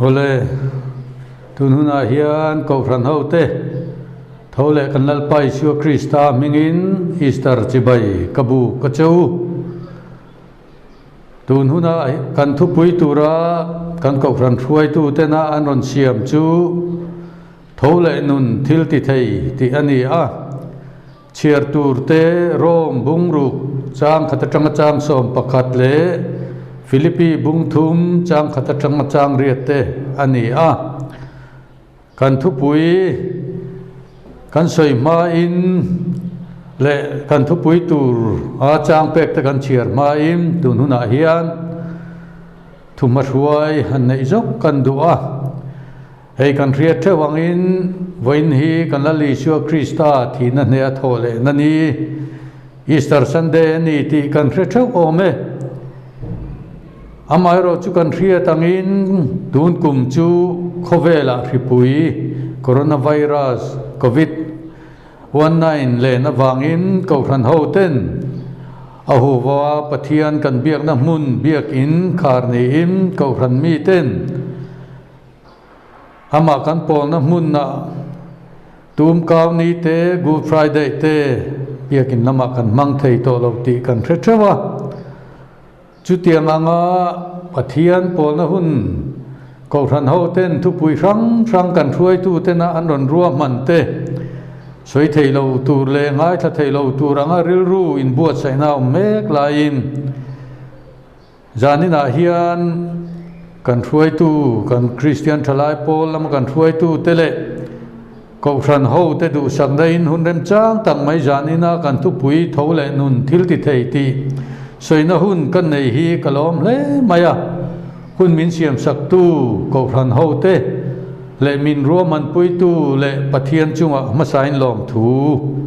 ole tununa hian ko ran hote thole kanal pai siu krista mingin easter chibai kabu kachau tununa kan thu pui tura kan ko ran thuai tu te na anon siam chu thole nun thil ti thei ti ani a chiar tur te rom bungruk chang khatachang chang som pakhat le Philippi bung thum chang khatachang chang riate ani a kan thu pui kan soi ma in le kan thu pui tur a chang pek ta kan chiar ma im tu huna hian thu ma ruai han nei jok kan du a hei kan riat the wangin voin hi kan la li shu krista thi na ne thole nani Easter Sunday ni ti kan riat the ome amairo chu kan ria tangin tun kum chu khovela ripui coronavirus covid-19 le na wangin ko ran hoten ahuwa pathian kan biak na mun biak in kharni im ko ran mi ten ama kan pol na mun na tum kaw ni te good friday te biak in lama kan mang thei to lo ti kan threwa chu tiang anga pathian pol na hun ko ran ho ten thu pui rang rang kan thuai tu te na an ron ruam man te soi thei lo tur le ngai tha thei lo tur anga ril ru in buat sai na mek la in zanina hian kan thuai tu kan christian thalai pol lam kan thuai tu te le ko ran ho te du sak dai in hun rem chang tang mai zanina kan thu pui tho le nun thil ti thei ti soi na hun kan nei hi kalom le maya hun min siam sak tu ko ran ho te le min ro man pui tu le pathian chunga ma sain lom thu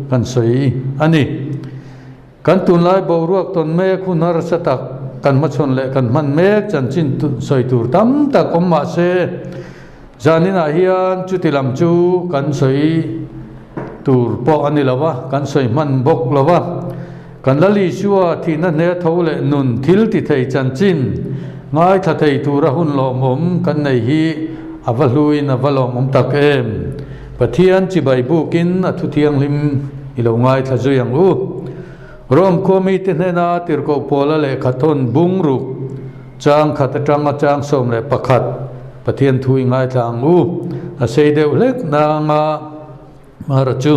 kan soi ani kan tun lai bo ruak ton me khunar satak kan ma chon le kan man me chan chin tu soi tur tam ta kom ma se janina hian chutilam chu kan soi tur po ani lawa kan soi man bok lawa kan lali shua thi na ne thole nun thil ti thei chan chin ngai tha thei tura hun lom om kan nei hi avalui na valom om tak em pathian chi bai bukin athu thiang lim ilo ngai tha zuyang u rom komi te na tir ko pola le khathon bungruk chang khatachang chang som le pakhat pathian thui ngai thang u a sei deu lek na nga marachu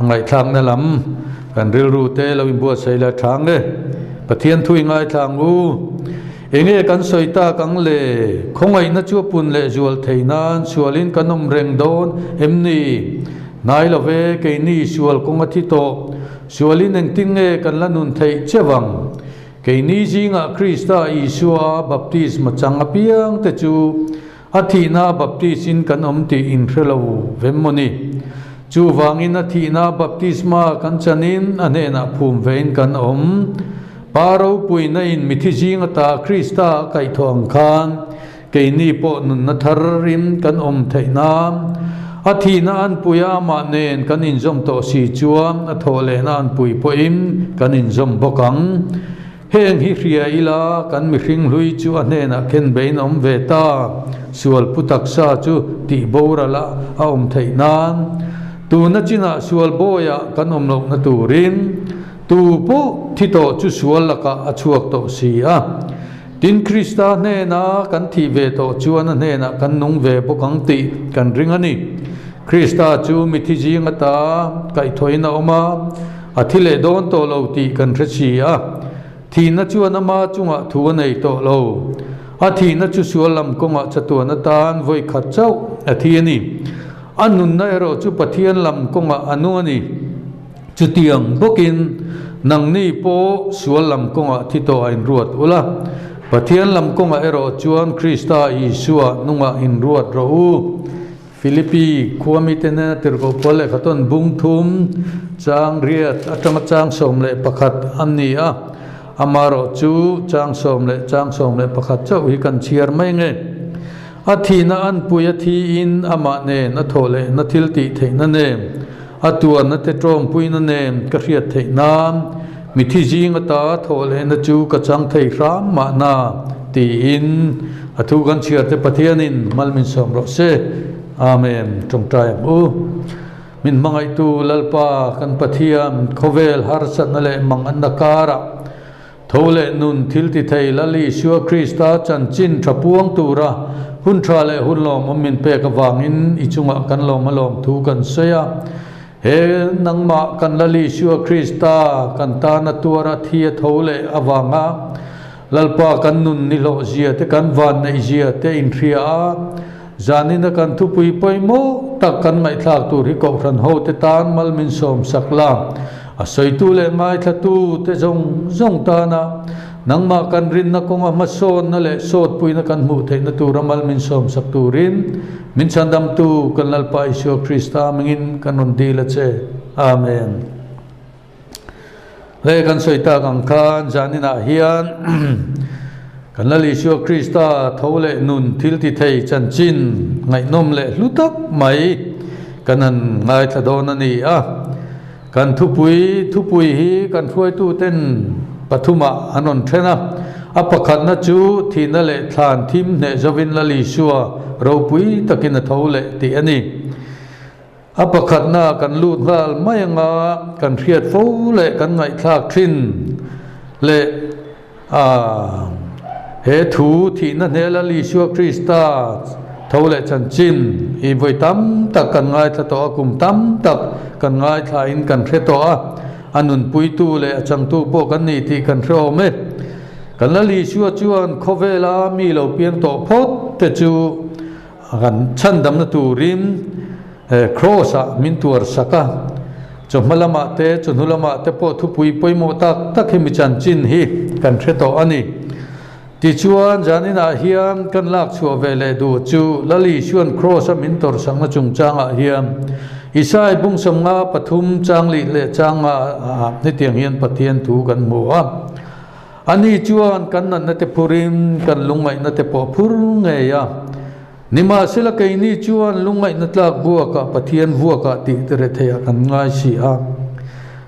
ngai thang na lam kan ril ru te lo in bua sei la thang le pathian thui ngai thang u enge kan soita kang le khongai na chu pun le zual theinan sualin kanom reng don emni nai love ke ni sual konga thi to sualin eng tinge kan lanun thei chewang ke ni jinga krista isua baptism changa piang te chu athina baptisin kan om ti in relo vemmoni chu wangin athina baptisma kan chanin anena phum vein kan om paro pui na in mithi jinga ta krista kai thong khan ke ni po nun na tharim kan om theina athina an puya ma nen kan in zom to si chuam a thole na an pui po im kan in zom bokang heng hi ria ila kan mi hring hlui chu ane na ken bein om veta sual putak sa chu ti borala a om theinan tu na china sual boya kan om lo na turin tu po thito chu sual laka achuak to si a tin krista ne na kan thi ve to chuan ne na kan nung ve bokang ti kan ringani krista chu mithi jinga ta kai thoina oma athile don to lo ti kan thchi a thi na chu na ma chunga thu nei to lo a thi na chu sual lam konga chatu na tan voi khat chau a thi ani anun na ro chu pathian lam konga anu ani chu tiang bokin nang ni po sual lam konga thi to in ruat ula pathian lam konga ero chuan krista isua nunga in ruat ro u Philippi khuami tena tirko pole khaton bung thum chang riat atama chang som le pakhat anni a amaro chu chang som le pakhat chau hi kan chiar mai nge athina an puya thi in ama ne na thole na thil ti theina ne atua na te trom puina ne ka riat theina mi thi jing ta thole na chu ka chang thei ram ma na ti in athu gan chiar te pathian in malmin som ro se amen trong trai u min mangai tu lalpa kan pathian khovel har sat na le mang an nakara thole nun thil ti thei lali shua krista chan chin thapuang tura hun tra le hun lom min pe ka wangin ichunga kan lom malom thu kan seya he nangma kan lali shua krista kan ta na tura thia thole awanga lalpa kan nun ni lo zia te kan van nei zia te in thria zanina kan thu pui poimo tak kan mai thak tu ri ko ran ho te tan mal min som sakla a soi tu le mai tha tu te zong ta na nangma kan rin na ko ma son na le sot pui na kan mu the na tu ramal min som sak tu rin min chandam tu kan lalpa isu krista mingin kan on di la che amen le kan soita kan khan janina hian kan lali isu krista thole nun thil ti thei chan chin ngai nom le lutak mai kanan ngai thadon ani a kan thupui hi kan thuai tu ten pathuma anon thena apakhat na chu thina le thlan thim ne zawin lali suwa ropui takin thole ti ani apakhat na kan lut ngal mayanga kan riat fo le kan ngai thak thin le he thu thina ne lali suwa krista thole chan chin I voi tam tak kan ngai tha to kum tam tak kan ngai tha in kan thre to anun pui tu le achang tu po kan ni ti kan thro me kan lali shua chuan khovela mi lo pian to phot te chu kan chan dam na tu rim cross a min tur saka chomhalama te chunhulama te po thu pui poimo tak tak hi mi chan chin hi kan thre to ani ti chuan janina hiam kan lak chua vele du chu lali shuan cross a min tor sang na chung changa hiam isai bung som nga pathum chang li le changa ni tiang hian pathian thu kan mu a ani chuan kan nan na te purim kan lungmai na te po phur nge ya nima sila kai ni chuan lungmai na tlak buaka pathian buaka ti tere theya kan ngai si a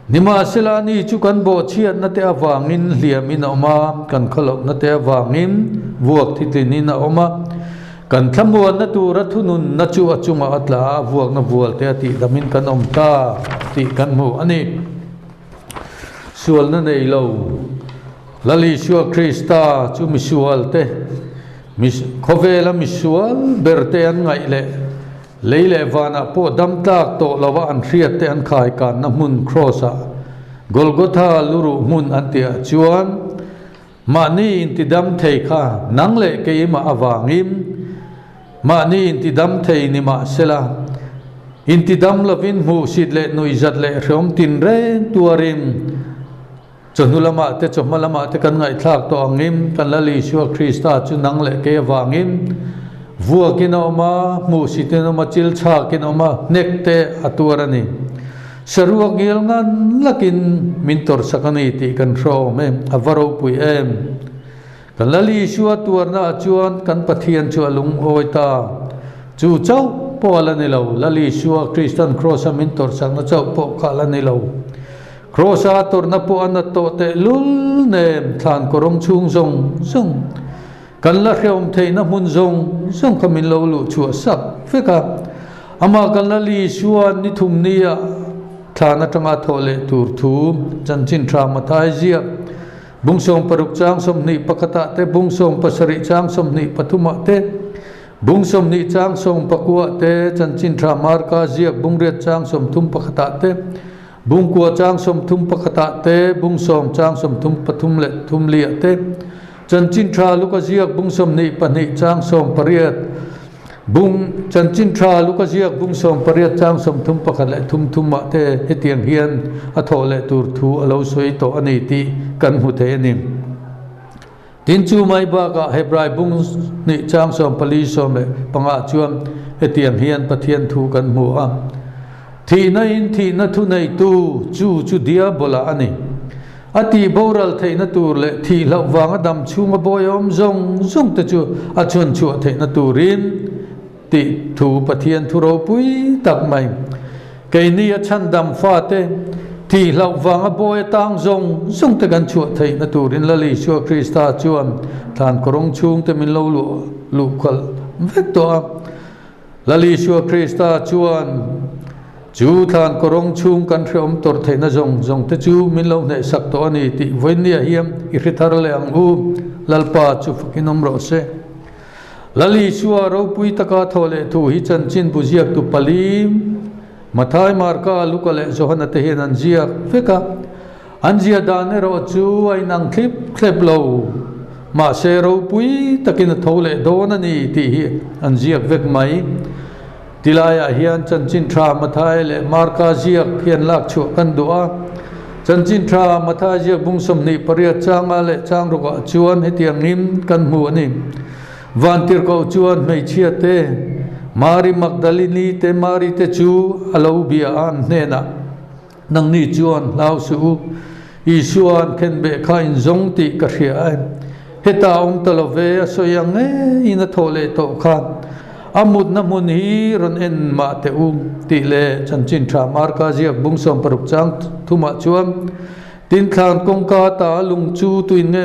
nima sila ni chu kan bo chiat na te awangin hliamin oma kan khalok na te awangin buak thitlin na oma kan thamuan na tura thunun na chu achunga atla buak na bual te ti damin kan om ta ti kan mu ani sual na nei lo lali shua krista chu mi sual te mis khovela mi sual berte an ngai le leile vana po dam tak to lawa an riat te an khai kan na mun crossa golgotha luru mun antia chuan mani intidam thei kha nangle ke ma awangim mani intidam thei ni ma sela intidam lovin mu sit le noizat le rom tin re tuarim chonulama te chommalama te kan ngai thak to angim kan lali shua krista chu nangle ke awangim vua kinoma mu sitenoma chil cha kinoma nekte aturani sarua gil ngan lakin mintor sakani ti kan ro me avaro pui em kan lali shua turna chuan kan pathian chu alung oita chu chau pola ni lo lali shua christian cross mintor sakna chau po khala ni lo cross a torna po an to te lul nem than korong chung zong kan la khiom theina mun zong khamin lo lu chu sak feka ama kan la li suan ni thum nia thana tanga thole tur thu chanchin thama thai zia bungsong paruk chang som ni pakata te bungsong pasari chang som ni pathuma te bungsom ni chang som pakua te chanchin thamar ka zia bungret chang som thum pakata te bungkua chang som thum pakata te bungsom chang som thum pathum le thum lia te chanchin tra luka ziak bungsom ni pani chang som pariat bung chanchin tra luka ziak bungsom pariat chang som thum pakhat le thum ma te hetiang hian a thole tur thu alo soi to ani ti kan hu the ani tin chu mai ba ka hebrai bung ni chang som pali som le panga chuam hetiang hian pathian thu kan mu a thi na thu nei tu chu dia bola ani ati boral theina tur le thi lo wanga dam chunga boyom zong te chu a chon chu theina turin ti thu pathian thu ro pui tak mai ke ni a chan dam fa te thì lau vàng bôi tang zong te kan chuột thei na turin lali Yeshua Krista chuan than korong chung te min lo lu khal vek to lali Yeshua Krista chuan chu than korong chung kan throm tor thei na zong te chu min lo ne sak to ani ti voinia hiam I rithar le ang u lalpa chu fukinom ro se lali Yeshua ro pui taka thole thu hi chan chin buziak tu palim mathai marka lukale zohana te hian anjia feka anjia dane ro chu ai nang klep lo ma se ro pui takin thole don ani ti hi anjia vek mai tilaya hian chanchin thra mathai le marka jiak hian lak chu kan dua chanchin thra mathai jiak bungsom ni paria changa le chang ro ka chuan hetiang nim kan mu ani vantir ko chuan mei chia te Mari Magdalene te Mari te chu alo bia an nena nang ni chuan lau su Isuan ken be khain zong ti ka hria ai heta talove soyang ina thole to khan amut na mun hi ron en ma te ti le chanchin tha marka jiak bungsom paruk chang thuma chuan tin khan kong ka ta lung chu tuin nge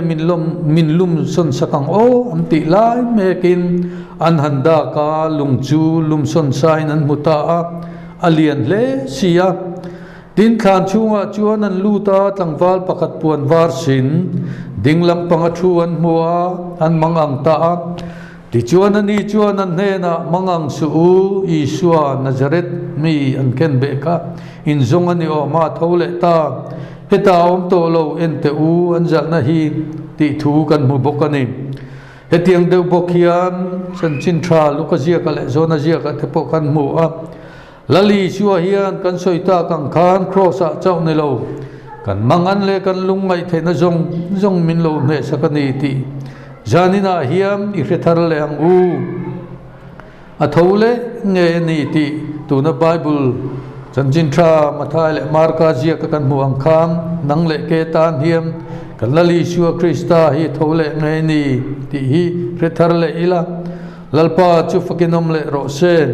min lum son sakang o am ti lai mekin an handa ka lung chu lum son sai nan muta alian le sia tin khan chunga chuan an luta tlangwal pakhat puan war sin dinglam panga thuan mua an mangang ta ti chuan ani chuan an hena mangang su Isua Nazareth mi an ken be ka in zong ani o ma thole ta heta to lo en te u an jak na hi ti thu kan mu bokani hetiang deu bokhian chanchin thra lukazia ka le zona zia ka te po kan mu a lali Yeshua hian kan soita kang khan cross a chau ne lo kan mangan le kan lungmai thena zong min lo ne sakani ti janina hiam I rethar le ang u a thole nge ni ti tuna Bible chanchin thra mathai le marka zia ka kan mu ang kham nang le ke tan hiam kan lali Yeshua Krista hi thole nge ni ti hi rethar le ila lalpa chu fakinom le ro sen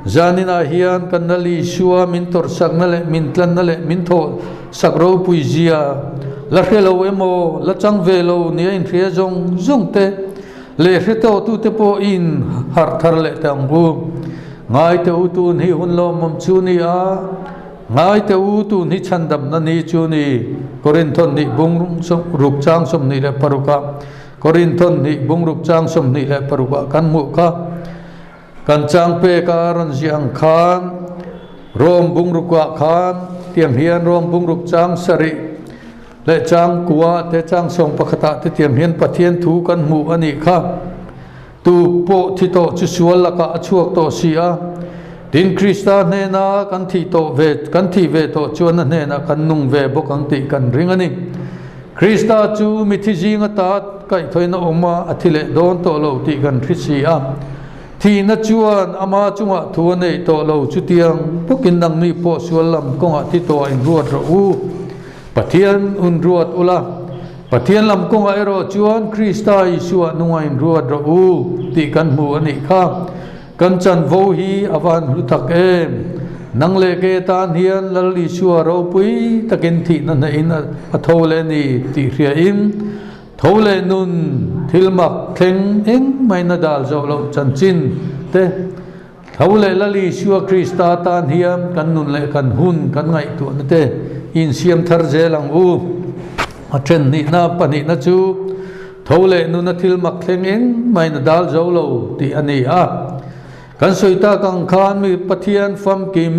janina hian kan lali Yeshua min tor sak na le min tlan na le min tho sakro puizia la khelo emo la chang velo ni in thria zong te le hreto tu te po in har thar le tangu ngai te utun hi hun lo mom chu ni a ngai te utun hi chandam na ni chu ni Korinthon ni bung ruk chang som ni le paruka Korinthon ni bung ruk chang som ni le paruka kan mu ka kan chang pe ka ran jiang khan rom bung ruk wa khan tiam hian rom bung ruk chang sari le chang kuwa te chang song pakhata te tiam hian pathian thu kan mu ani kha tu po thi to chu sual la ka chuak to sia din Krista ne na kan thi ve to chuan ne na kan nung ve bokang ti kan ring ani Krista chu mi thi jinga ta kai thoina oma athile don to lo ti kan thri sia thi na chuan ama chunga thu nei to lo chu tiang pokin nang mi po sual lam konga thi to in ruat ro u pathian un ruat ula pathian lam konga ero chuan Krista Yeshua nunga in ruat ro u ti kan mu ani kha kan chan vo hi awan lutak em nang le ke tan hian lal Yeshua ro pui takin thi na in a thole ni ti hria in thole nun thilmak thleng eng mai na dal zo lo chan chin te thole lal Yeshua Krista tan hiam kan nun le kan hun kan ngai tu na te in siam thar zelang u a chen ni na pani na chu thole nun na thilmak thleng eng mai na dal zo lo ti ani a kan soita kang khan mi pathian fam kim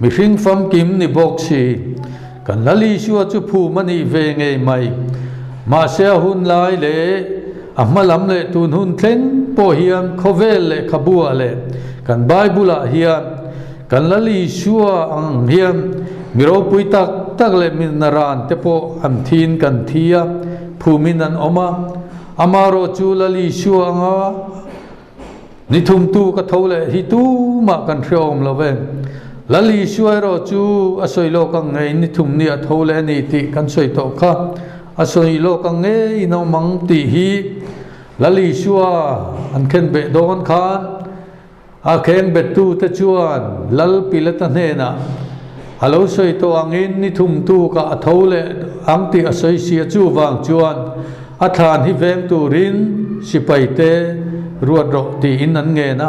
mi hring fam kim ni bok si kan lali Yeshua chu phu mani ve nge mai ma se hun lai le amalam le tun hun thleng po hian khovel le khabua le kan Bible a hian kan lali Yeshua ang hian miro pui tak le min naran te po am thin kan thia phu min an oma amaro chu lali Yeshua anga ni thum tu ka thole hi tu ma kan hriom lo ve lali Yeshua ro chu asoi lo ka ngai ni thum ni a thole ni ti kan soi to kha asoi lo ka nge ino mang ti hi lali Yeshua an khen be don khan a khen be tu te chuan lal pilata ne na alo soi to angin ni thum tu ka thole ang ti asoi sia chu wang chuan a than hi veng tu rin sipaite ruat ro ti in an nge na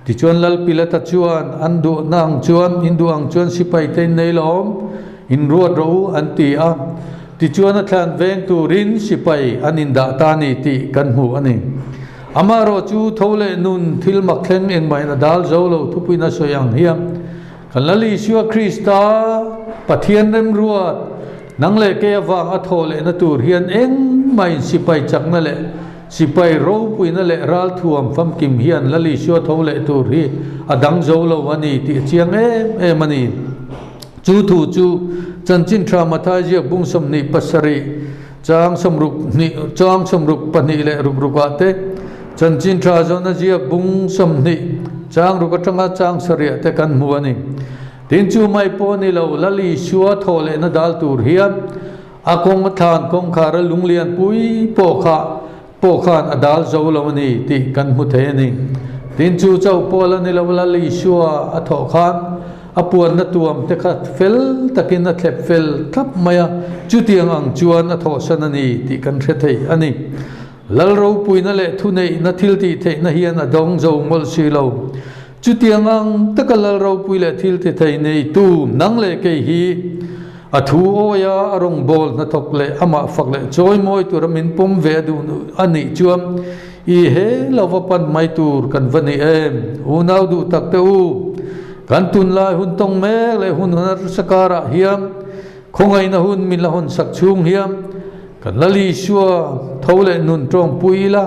ti chuan lal pilata chuan an du nang chuan in duang chuan sipaite nei lom in ruat ro an ti a ti chuan a than veng tu rin sipai an in da ta ni ti kan mu ani amaro chu thole nun thil mak thleng eng mai na dal zo lo thupuina soyang hiam kan lali Yeshua Krista pathian rem ruat nang le ke awang a thole na tur hian eng mai sipai chak na le sipai ro puina le ral thuam fam kim hian lali Yeshua thole tur hi adang zo lo ani ti chiang em mani chu thu chu chanchin thra mathai ji bung som ni pasari chang somruk pani le rukrukate chanchin thra zona ji bung som ni chang rukatanga chang saria te kan muani tin chu mai po ni lo lali Yeshua thole na dal tur hian akong than kong khar lunglian pui po khan adal zo lo ni ti kan mu the ni tin chu chau pola ni lo lali Yeshua a tho khan apuan na tuam te khat fel takin na thlep fel thap maya chutiang ang chuan a tho san ani ti kan the thei ani lal ro puina le thu nei na thil ti the na hian a dong zo mol si lo chutiang ang takalal ro pui le thil ti thei nei tu nang le ke hi a thu oya arong bol na thok le ama fak le choi moi tur min pom ve du ani chuam i he lavapan mai tur kan vani em unau du tak te u kan tun lai hun tong me le hun har sakara hiam khongai na hun min la hun sak chung hiam kan lali Yeshua thole nun trong pui la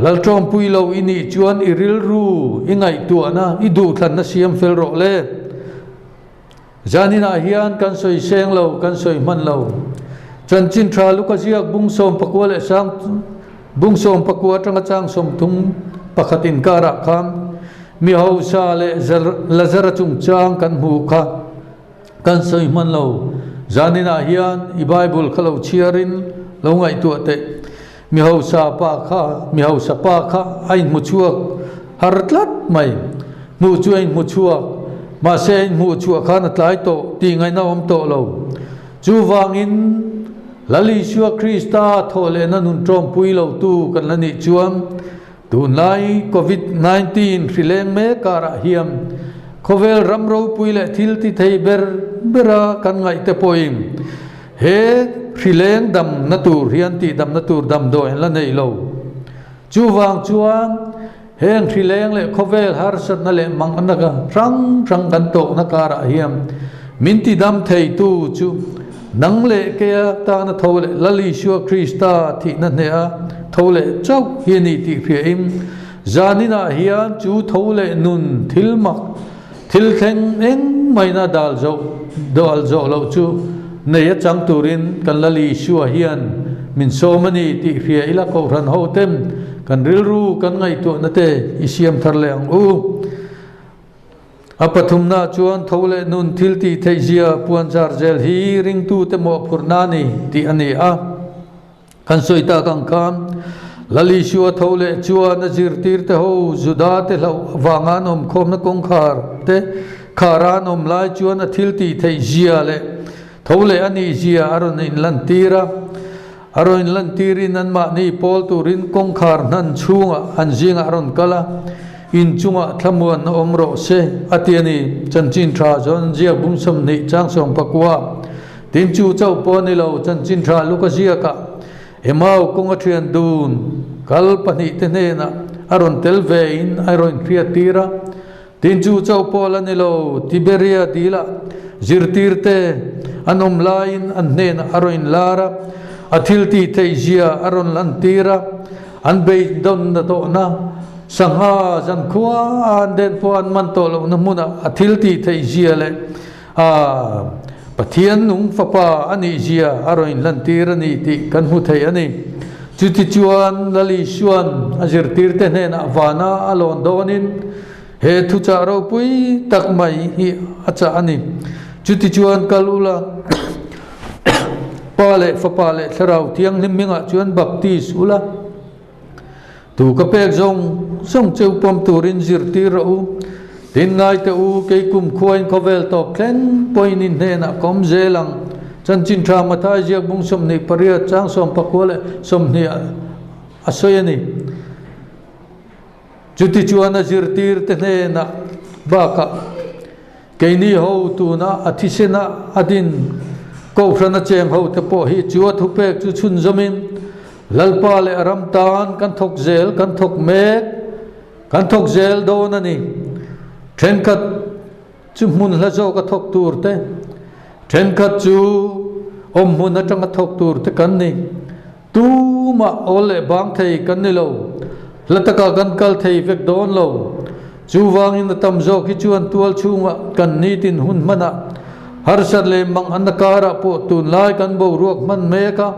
lal trong pui lo ini chuan iril ru ingai tu ana idu thlan na siam fel ro le janina hian kan soi seng lo kan soi man lo chan chin thra lu ka ziak bung som pakwa le sang bung som pakwa tanga chang som thum pakhatin kara kham mi ho sa le lazara chung chang kan hu kha kan soi man lo janina hian I Bible khalo chiarin lo ngai tu te mi ho sa pa kha ai mu chuak hartlat mai mu chuain mu chuak ma se mu chuak khan atlai to ti ngai na om to lo chu wangin lali Yeshua Krista thole na nun trom pui lo tu kan lani chuam tu nai COVID-19 rileng me kara hiam khovel ramro pui le thil ti thei bera kan ngai te poim he rileng dam natur hian ti dam natur dam do la nei lo chu wang chuan heng rileng le khovel har sat na le mang anaka rang kan to na kara hiam min ti dam thei tu chu nang le ke ta na thole lali Yeshua Krista thi na ne a thole chau hiani ti phim janina hian chu thole nun thilmak thil theng eng mai na dal zo lo chu nei chang turin kan lali Yeshua hian min so mani ti phia ila ko ran ho tem kan ril ru kan ngai tu na te isiam thar le ang u apathum na chuan thole nun thil ti theizia puan jar zel hi ring tu te mo phurnani ti ani a kan soita kang kam lali Yeshua thole chuan na zir tir te ho juda te lo wangan om khom na kong khar te kharan om lai chuan a thil ti theizia le thole ani zia aron in lan tirin an ma ni pol turin kong khar nan chunga an jinga aron kala in chunga thamuan omro se atiani chanchin thra zon zia bum som ni chang som pakwa tin chu chau po ni lo chanchin thra luka zia ka emau konga thian dun kal pani te ne na aron telvein aron kriatira tin chu chau po la ni lo tiberia dila zirtirte anom lain an ne na aron lara athilti theizia aron lantira an bei don na to na sangha jan khua an den po an man to lo na muna athilti theizia le pathian nung fapa ani zia aroin lantira ni ti kan hu thei ani chuti chuan lali Yeshuan azir tirte ne na vana alon donin he thu cha ro pui tak mai hi acha ani chuti chuan kalula pale fapale tharau tiang niminga chuan baptis ula tu ka pek zong cheu pom turin zir tir ro tin ngai te u ke kum khuain khovel top tlen point in he na kom zelang chan chin tha ma thai jiak bung som ni paria chang som pakole som ni asoyani chuti chuana zirtir te ne na baka keini ho tu na athisena adin ko frana cheng ho te po hi chuat hu pek chu chun zamin lalpa le aram tan kan thok zel kan thok mek kan thok zel do na ni then kat chu mun la zo ka thok tur te then kat chu mun atang ka thok tur te kan ni tu ma ole bang thei kan ni lo lataka kan kal thei vek don lo chu wang in tam zo ki chuan tual chunga kan ni tin hun mana har sat le mang anakara po tun lai kan bo ruak man me ka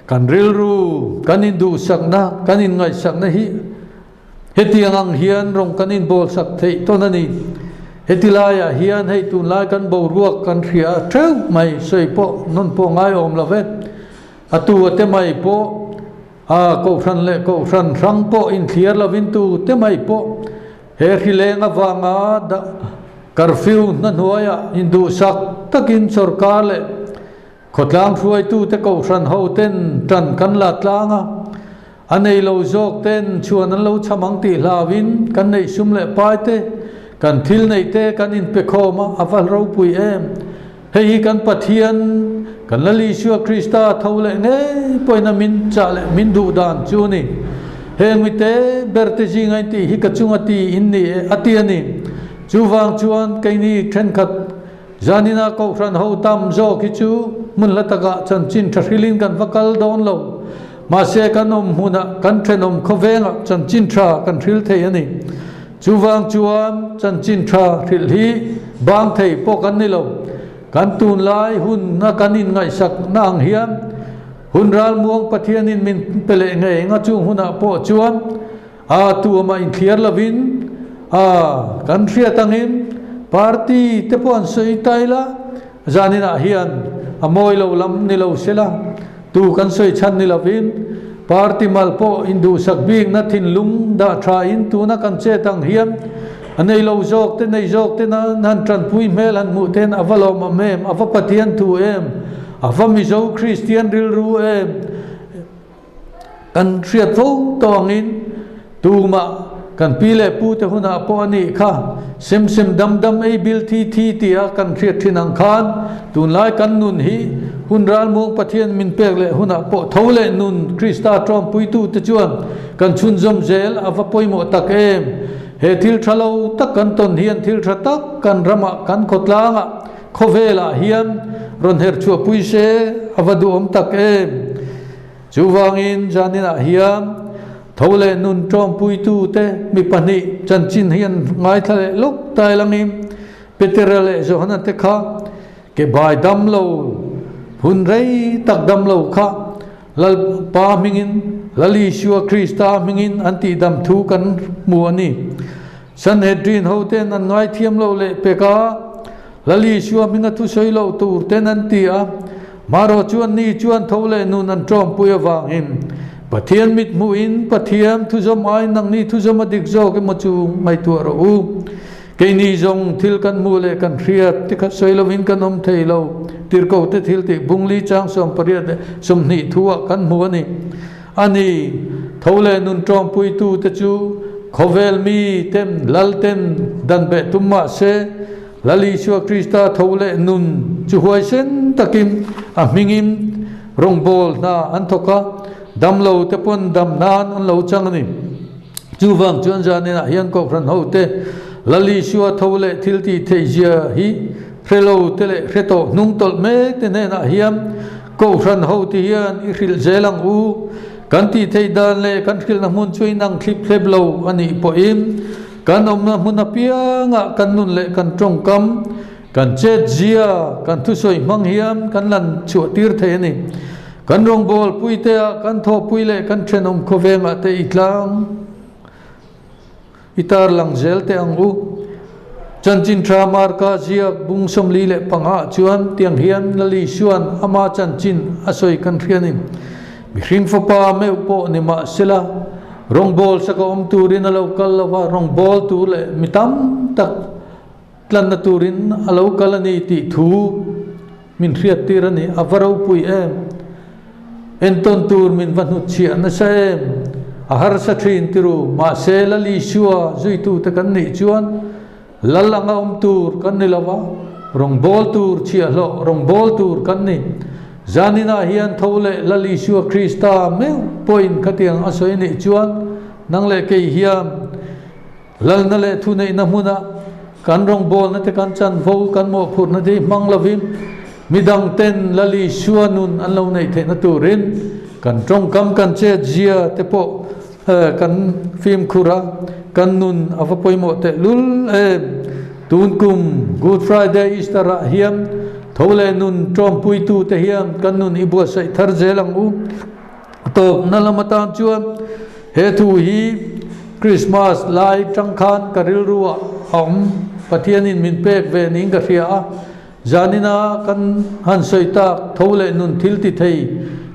kan ril ru kan in du sakna kan in ngai sakna hi hetiang ang hian rong kan in bol sak thei to na ni hetilaya hian hei tun lai kan bo ruak kan thria theu mai sei po non po ngai om la ve atu te mai po ko fran le ko fran rang po in clear la vin tu te mai po he khilenga wanga da curfew na noya indu sak takin sarkar le khotlang ruai tu te ko fran ho ten tan kan la tlanga anei lo jok ten chuan an lo chamang ti hlawin kan nei sum le pai te kan thil nei te kan in pe khoma aval ro pui em hei kan pathian kan lali shua krista thole nge poina min chale min du dan chu ni heng mi te berte ji ngai ti hi ka chunga ti in ni ati ani chu wang chuan kai ni then khat janina ko fran ho tam zo ki chu mun la taka chan chin thrilin kan vakal don lo ma se kanom huna kan thenom khovenga chan chin thra kan thril thei ani chu wang chuan chan chin thra thril hi bang thei po kan ni lo kan tun lai hun na kanin ngai sak nang hiam hun ral muang pathian in min pele ngai nga chu huna po chuan tu ma in clear lavin kan thria tangin party te pon sei taila janina hian amoi lo lam ni lo sela tu kan sei chan ni lavin party mal po indu sak bing na thin lung da tha in tu na kan che tang hiam anei lo jok te nei jok te na nan tran pui mel an mu ten avalo ma mem ava pathian tu em ava mi zo christian ril ru em kan thriat vo tongin tu ma kan pile pu te huna po ani kha sem sem dam dam ei bil thi thi tia kan thriat thinang khan tun lai kan nun hi hun ral mu pathian min pek le huna po thole nun krista trom pui tu te chuan kan chun zom zel ava poimo tak em he thil thalo tak kan ton hian thil tha tak kan rama kan khotlanga khovela hian ron her chu pui se avadu om tak em chu wangin janina hian thole nun trom pui tu te mi pani chan chin hian ngai thale lok tai langim peterale zo hana te kha ke bai dam lo hun rei tak dam lo kha lal pa mingin lali shua krista mingin anti dam thu kan mu ani sanhedrin ho ten an ngai thiam lo le peka lali shua minga thu soi lo tur ten an ti a maro chuan ni chuan thole nun an trom puya wangin pathian mit mu in pathian thu zom ai nang ni thu zom adik zo ke ma chu mai tu ro u ke ni zong thil kan mu le kan riat ti kha soi lo win kan om thei lo tir ko te thil ti bungli chang som pariat som ni thuwa kan mu ani ani thole nun trom pui tu te chu khovel mi tem lal ten dan be tumma se lali shua krista thole nun chu huai sen takim a mingim rong bol na an thoka dam lo te pon dam nan an lo chang ni chu wang chuan janina hian ko fran ho te lali shua thole thil ti theijia hi frelo tele reto nung tol me te ne na hiam ko fran ho ti hian i ril zelang u kan ti thei dan le kan khil na mun chui nang clip klep lo ani po im kan om na mun apianga kan nun le kan trong kam kan che jia kan thu soi mang hiam kan lan chu tir the ni kan rong bol pui te kan tho pui le kan thenom khovenga te itlang itar lang zel te angu chan chin tra mar ka jia bung som li le panga chuan tiang hian lali suan ama chan chin asoi kan thianin mi hring fopa me upo ni ma sela rong bol sa ka turin alo kalawa rong bol tu le mitam tak tlan na turin alo kalani ti thu min riat tirani avarau pui enton tur min vanut chia na sem ahar sa thin tiru ma sela li shua zui tu te kan ni chuan lalanga tur kan ni lawa rong bol tur chia lo rong bol tur kan ni zanina hian thole lali shua krista me point khatiang asoi ni chuan nang le ke hiam lal na le thu nei na huna kan rong bol na te kan chan vo kan mo phut na di mang lavim midang ten lali shua nun an lo nei the na turin kan trong kam kan che jia te po kan phim khura kan nun ava poimo te lul tun kum good friday easter hiam thole nun trom pui tu te hiam kan nun ibua sai thar jelang u to nalamata chuan he thu hi christmas lai tang khan karil ruwa om pathianin min pek ve ning ka ria janina kan han soita thole nun thil ti thei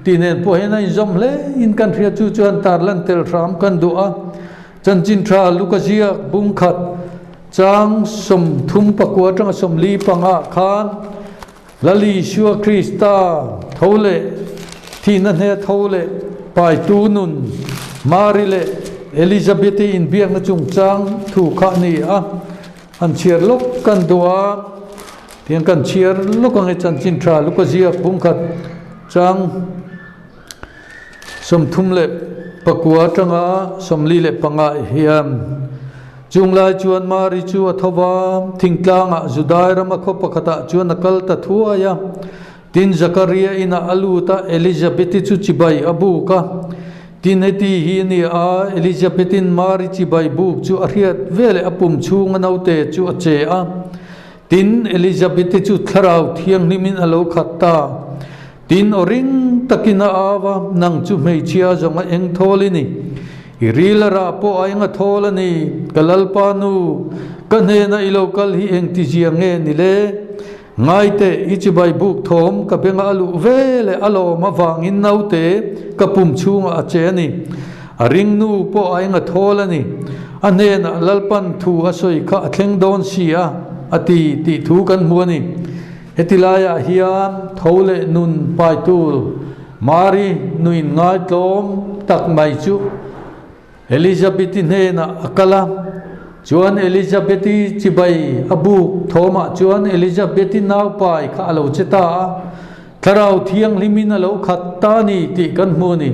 tinen po hena zom le in kan ria chu chuan tarlan tel ram kan dua chanchin tra lukazia bung khat chang som thum pakwa tang som li panga khan lali shua krista thole thina he thole pai tu nun marile elizabeth in biang na chung chang thu kha ni an chiar lok kan dua tiang kan chiar lok ang chanchin tra lukazia bung khat chang som thum le pakwa tanga som li le panga hiam chung lai chuan mari chu athawa thingtlanga judai rama kho pakhata chuan nakal ta thua ya tin zakaria ina aluta elizabeth chu chibai abu ka tin heti hi ni a elizabeth in mari chibai buk chu ariat vele apum chunga naute chu ache a tin elizabeth chu tharau thiang nimin alo khatta tin oring takina awa nang chu mei chia zonga eng tholini irilara po ainga tholani kalalpanu kanhena ilokal hi eng ti jiange nile ngaite ichibai buk thom kabenga alu vele alo mawangin naute kapum chunga acheni aringnu po ainga tholani anena lalpan thu asoi kha thleng don sia ati ti thu kan muani hetilaya hiam thole nun paitul mari nuin ngai tlom tak mai chu elizabeth hena akala chuan elizabeth chibai abu thoma chuan elizabeth nau pai kha alo cheta tharau thiang limin alo khatta ni ti kan hmuni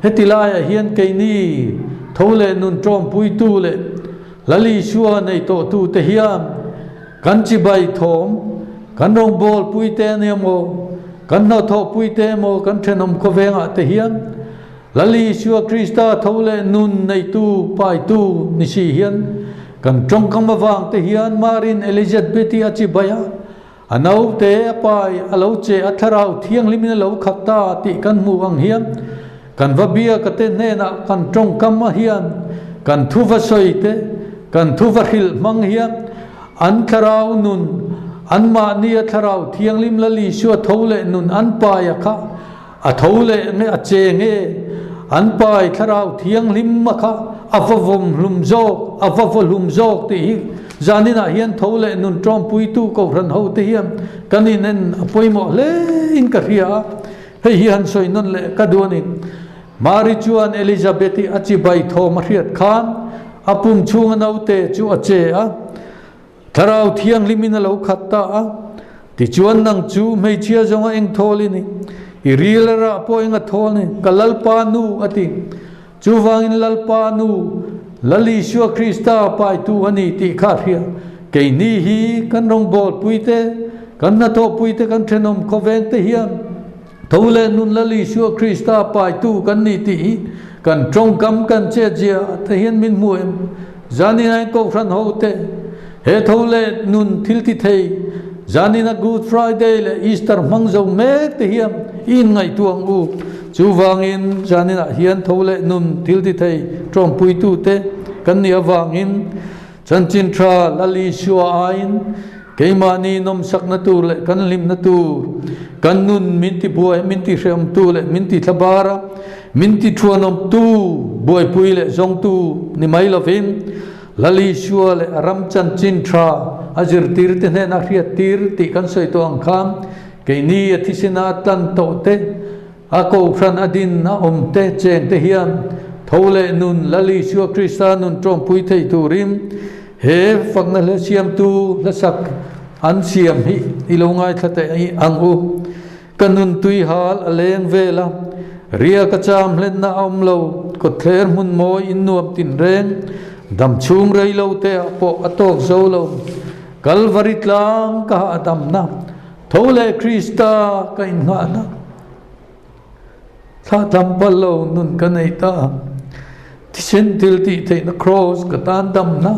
hetilaya hian keini thole nun trom pui tu le lali shua nei to tu te hiam kan chibai thom kan rong bol pui te ne mo kan no tho pui te mo kan thenom ko venga te hian lali shua krista thole nun nei tu pai tu ni si hian kan trong kam wang te hian marin elizabeth achi baya anau te pai alo che atharau thiang limin lo khatta ti kan mu ang hian kan vabia ka te ne na kan trong kam hian kan thu va soi te kan thu va hil mang hian an tharau nun an ma ni atharau thiang lim lali shua thole nun an pa ya kha a thole nge a che nge an pai tharau thiang lim ma kha avavom lum zok ti zanina hian thole nun trom pui tu ko ran ho te hiam kaninen apoimo le in ka ria hei hian soi non le kaduani mari chuan elizabeth achi bai tho ma riat khan apum chunga naute chu ache a tharau thiang limina lo khatta a ti chuan nang chu mei chia zonga eng tholini irilera poinga tholni kalalpanu ati chu wangin lalpanu lali shua krista pai tu ani ti kha ria ke ni hi kan rong bol puite kan na tho puite kan thenom ko veng te hiam thole nun lali shua krista pai tu kan ni ti kan trong kam kan che jia te hian min muem zani nai ko ran ho te he thole nun thil ti thei zanina good friday le easter mangzo me te hiam in ngai tuang u chu wangin zanina hian thole nun thil ti thei trom pui tu te kan ni awangin chanchin tra lali shua ain cái mà ni nom sắc na tu lệ kan lim na tu kan nun min ti buai min ti xem tu lệ min ti thabara min ti thuanom tu buai pui lệ zong tu ni mai lovin lali shua lệ ram chan chin tra azir tir te ne na khia tir ti kan soi to ang kham cái ni athisina tan to te a ko phan adin na om te chen te hiam thole nun lali shua krista nun trom pui thei tu rim he phang na le siam tu la sak an siam hi ilongai thate ai angu kanun tui hal aleng vela ria ka cham len na om lo ko ther mun moi in nuam tin reng dam chung rei lo te po atok zo lo kalvari tlang ka adam na thole krista ka in nga na tha tam palo nun ka nei ta tisen til ti the na cross ka tan dam na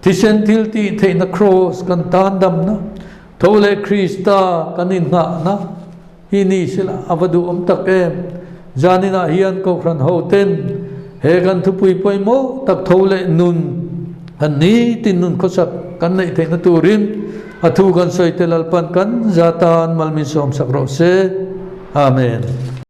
tisen til ti the na cross kan tan dam na thole krista kan in nga na hi ni sila avadu om tak em janina hian ko ran ho ten he kan thu pui poi mo tak thole nun an ni tin nun ko sak kan nei the na turin athu kan soi telal pan kan zatan malmin som sakro se amen.